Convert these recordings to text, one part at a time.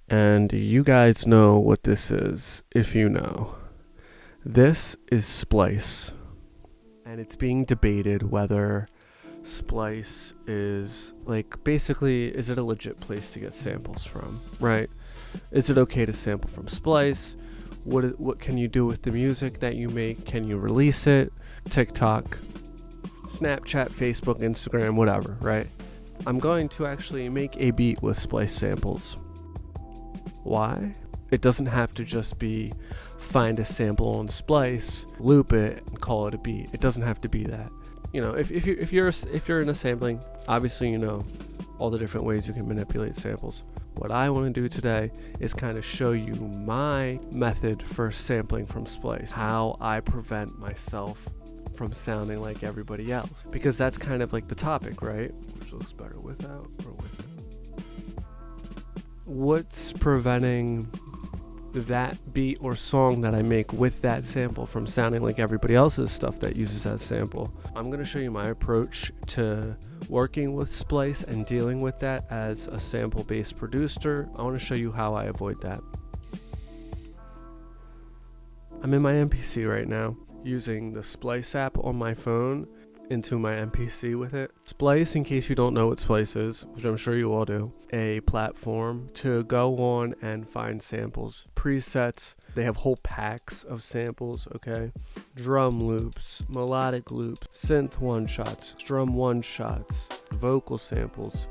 And you guys know what this is, if you know. This is Splice. And it's being debated whether Splice is, like, basically, is it a legit place to get samples from, right? Is it okay to sample from Splice? What can you do with the music that you make? Can you release it? TikTok, Snapchat, Facebook, Instagram, whatever, right? I'm going to actually make a beat with Splice samples. Why? It doesn't have to just be find a sample on Splice, loop it, and call it a beat. It doesn't have to be that. You know, if you're in a sampling, obviously you know all the different ways you can manipulate samples. What I want to do today is kind of show you my method for sampling from Splice, how I prevent myself from sounding like everybody else, because that's kind of like the topic, right? Which looks better without or with it. What's preventing that beat or song that I make with that sample from sounding like everybody else's stuff that uses that sample? I'm going to show you my approach to working with Splice and dealing with that as a sample-based producer. I want to show you how I avoid that. I'm in my MPC right now, using the Splice app on my phone into my MPC with it. Splice, in case you don't know what Splice is, which I'm sure you all do, a platform to go on and find samples, presets. They have whole packs of samples, okay? Drum loops, melodic loops, synth one-shots, drum one-shots, vocal samples.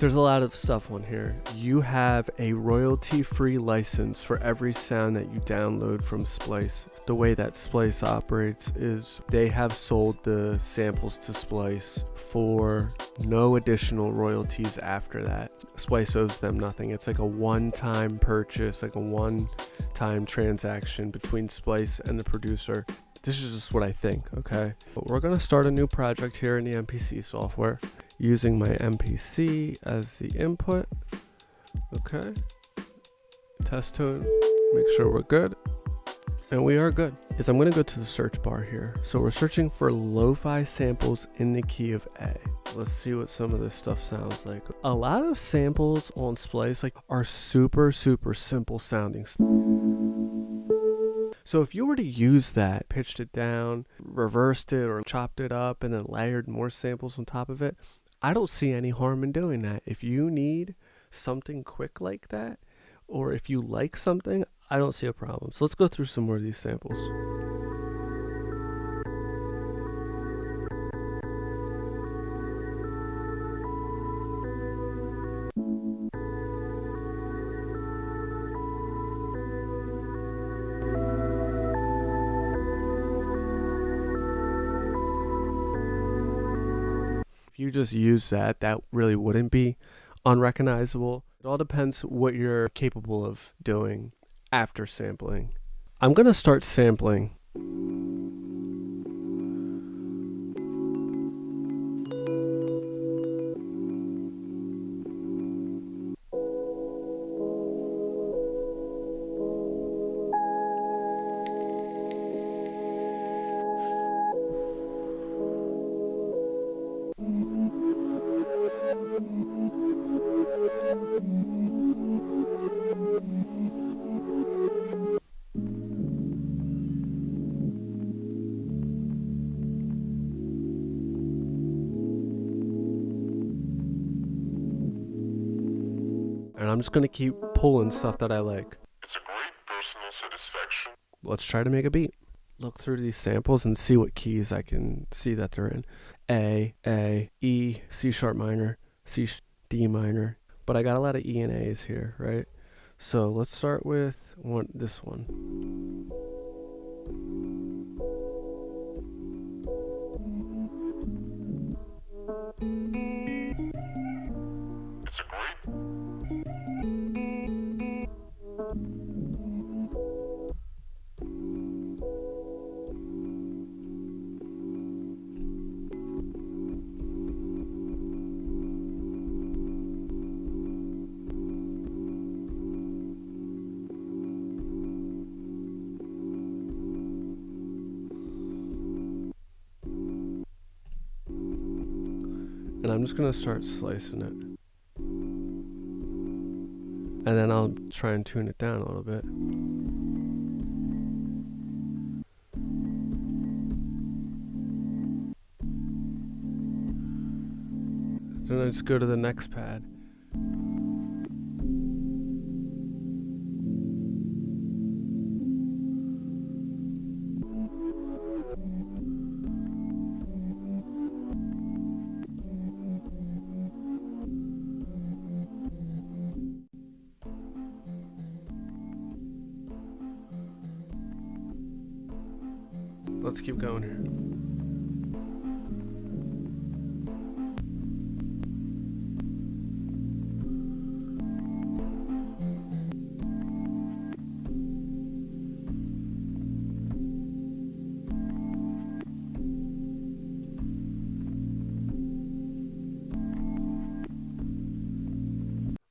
There's a lot of stuff on here. You have a royalty-free license for every sound that you download from Splice. The way that Splice operates is they have sold the samples to Splice for no additional royalties after that. Splice owes them nothing. It's like a one-time purchase, like a one-time transaction between Splice and the producer. This is just what I think, okay? But we're gonna start a new project here in the MPC software, using my MPC as the input. Okay, test tone, make sure we're good, and we are good. I'm going to go to the search bar here. So we're searching for lo-fi samples in the key of A. Let's see what some of this stuff sounds like. A lot of samples on Splice are super simple sounding. So if you were to use that, pitched it down, reversed it, or chopped it up, and then layered more samples on top of it, I don't see any harm in doing that. If you need something quick like that, or if you like something, I don't see a problem. So let's go through some more of these samples. You just use that really wouldn't be unrecognizable. It all depends what you're capable of doing after sampling. I'm gonna start sampling. And I'm just going to keep pulling stuff that I like. It's a great personal satisfaction. Let's try to make a beat. Look through these samples and see what keys I can see that they're in. A, E, C sharp minor, D minor. But I got a lot of E and A's here, right? So let's start with this one. It's a great. And I'm just going to start slicing it. and then I'll try and tune it down a little bit. So then let's go to the next pad. Let's keep going here.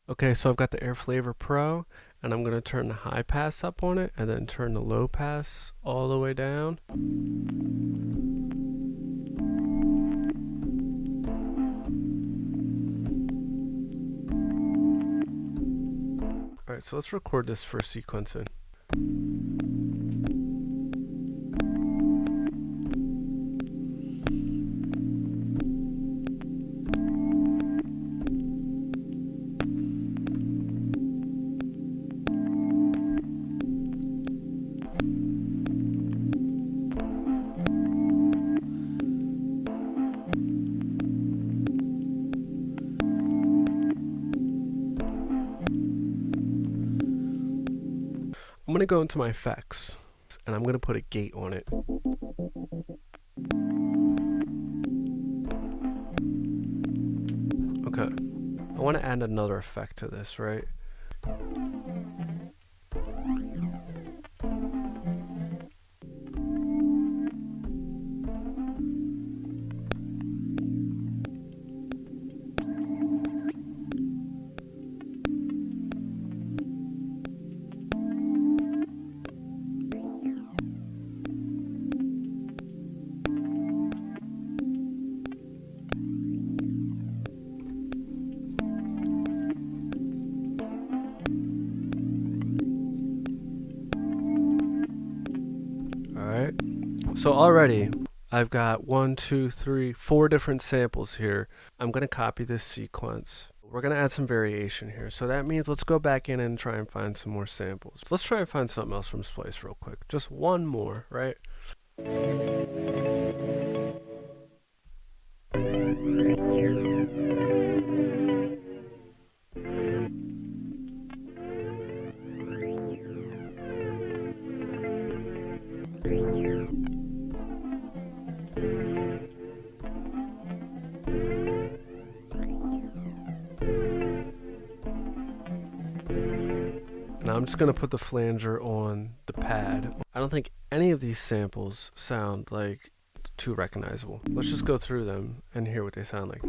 Okay, so I've got the Air Flavor Pro, and I'm going to turn the high pass up on it, and then turn the low pass all the way down. Alright, so let's record this for sequencing. I'm going to go into my effects, and I'm going to put a gate on it. Okay, I want to add another effect to this, right? So already I've got 4 different samples here. I'm going to copy this sequence. We're going to add some variation here. So that means let's go back in and try and find some more samples. Let's try and find something else from Splice real quick. Just one more, right? Now I'm just going to put the flanger on the pad. I don't think any of these samples sound like too recognizable. Let's just go through them and hear what they sound like.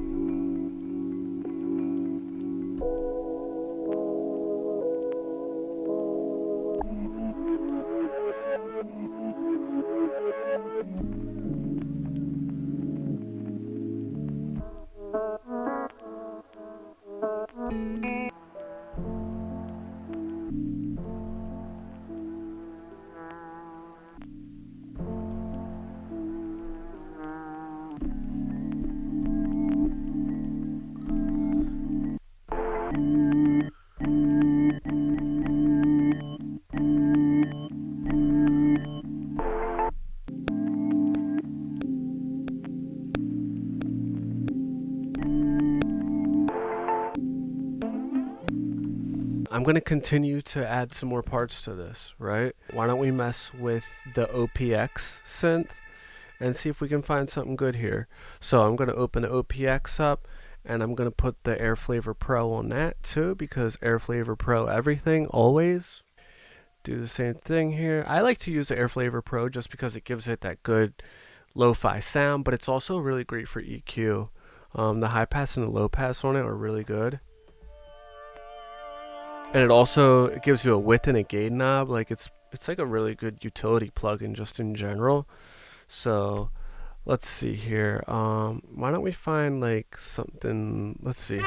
I'm going to continue to add some more parts to this, right? Why don't we mess with the OPX synth and see if we can find something good here. So I'm going to open the OPX up, and I'm going to put the Air Flavor Pro on that too, because Air Flavor Pro everything, always. Do the same thing here. I like to use the Air Flavor Pro just because it gives it that good lo-fi sound, but it's also really great for EQ. The high pass and the low pass on it are really good. And it gives you a width and a gain knob. Like it's like a really good utility plugin just in general. So let's see here. Why don't we find like something? Let's see.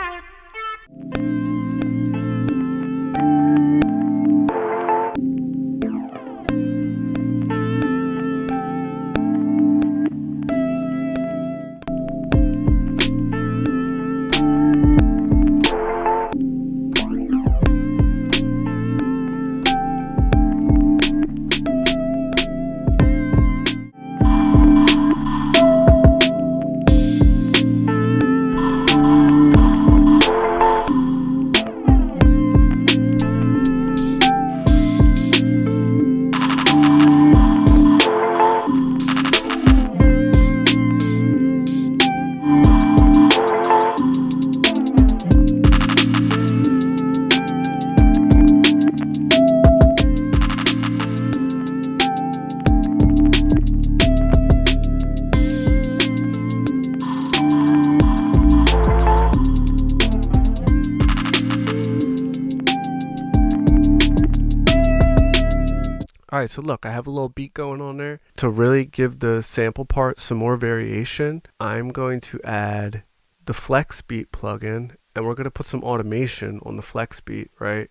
Alright, so look, I have a little beat going on there. To really give the sample part some more variation, I'm going to add the flex beat plugin, and we're going to put some automation on the flex beat, right?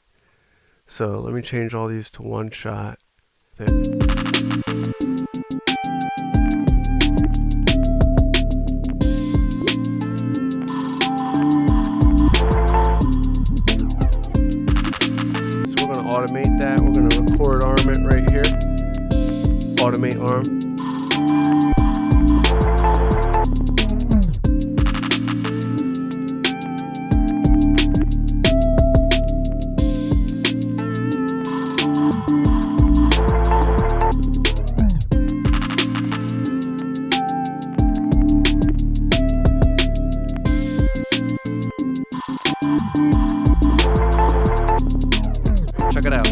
So let me change all these to one shot. Automate that. We're going to record arm it right here. Automate arm. Check it out.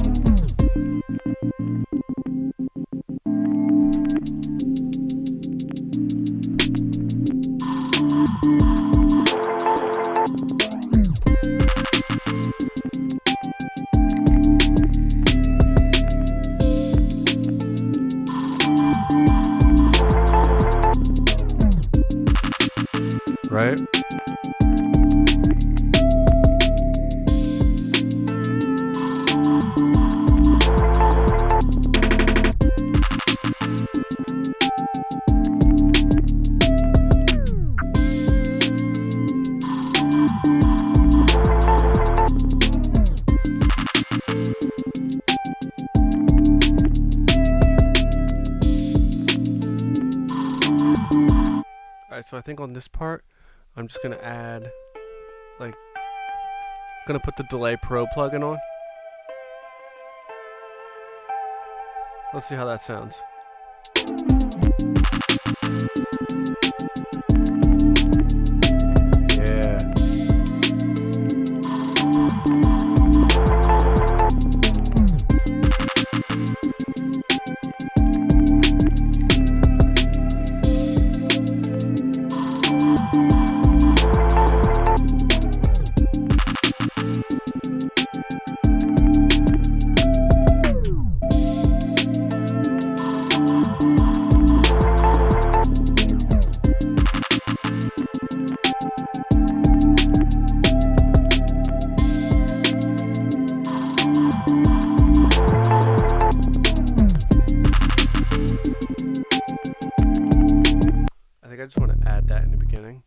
Right? Alright, so I think on this part, I'm just gonna add, like, gonna put the Delay Pro plugin on. Let's see how that sounds. Yeah. I just want to add that in the beginning.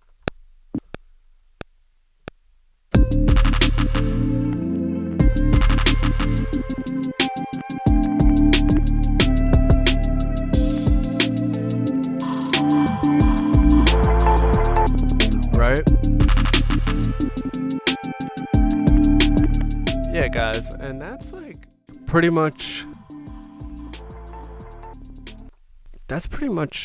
Right? Yeah, guys, and that's like pretty much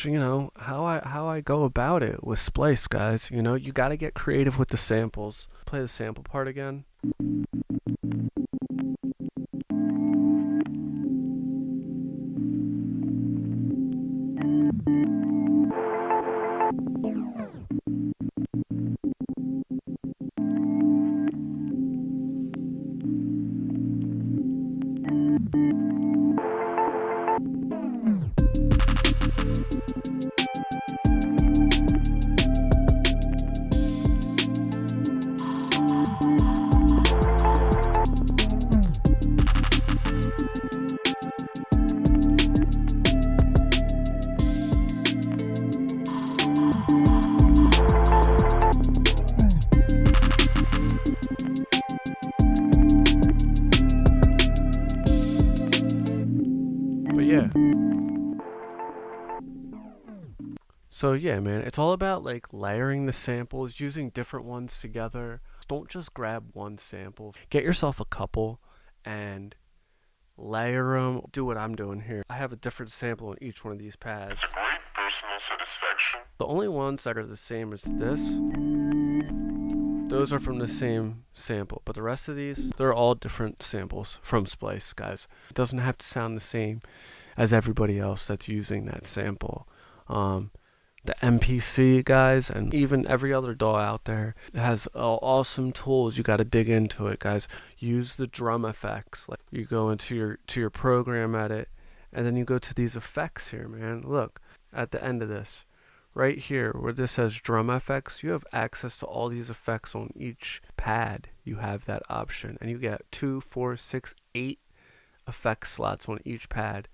you know, how I go about it with Splice, guys. You know, you got to get creative with the samples. Play the sample part again. Yeah. So yeah, man, it's all about like layering the samples, using different ones together. Don't just grab one sample. Get yourself a couple and layer them. Do what I'm doing here. I have a different sample on each one of these pads. It's a great personal satisfaction. The only ones that are the same as this, those are from the same sample. But the rest of these, they're all different samples from Splice, guys. It doesn't have to sound the same as everybody else that's using that sample. The MPC, guys, and even every other DAW out there has awesome tools. You got to dig into it, guys. Use the drum effects. Like you go into your program edit And then you go to these effects here, man. Look, at the end of this, right here where this says drum effects, you have access to all these effects on each pad. You have that option, and you get 2, 4, 6, 8 effect slots on each pad.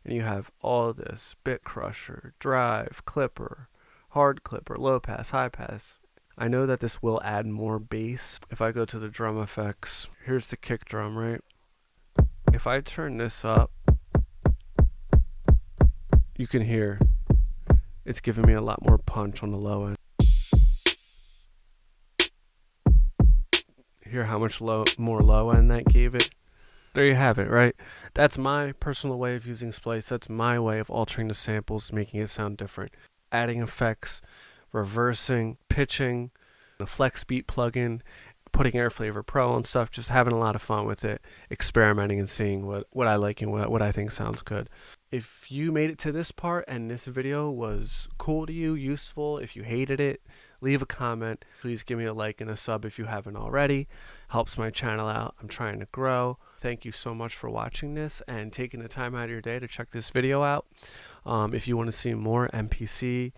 And you have all this: bit crusher, drive, clipper, hard clipper, low pass, high pass. I know that this will add more bass. If I go to the drum effects, here's the kick drum, right? If I turn this up, you can hear it's giving me a lot more punch on the low end. Hear how much more low end that gave it? There you have it, right? That's my personal way of using Splice. That's my way of altering the samples, making it sound different. Adding effects, reversing, pitching, the Flex Beat plugin, putting Air Flavor Pro and stuff, just having a lot of fun with it, experimenting and seeing what I like and what I think sounds good. If you made it to this part and this video was cool to you, useful, if you hated it, leave a comment. Please give me a like and a sub if you haven't already. Helps my channel out. I'm trying to grow. Thank you so much for watching this and taking the time out of your day to check this video out. If you want to see more MPC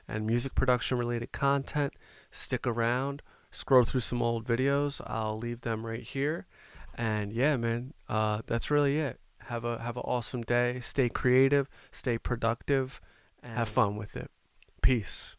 and music production related content, stick around. Scroll through some old videos. I'll leave them right here. And yeah, man, that's really it. Have an awesome day. Stay creative, stay productive, and have fun with it. Peace.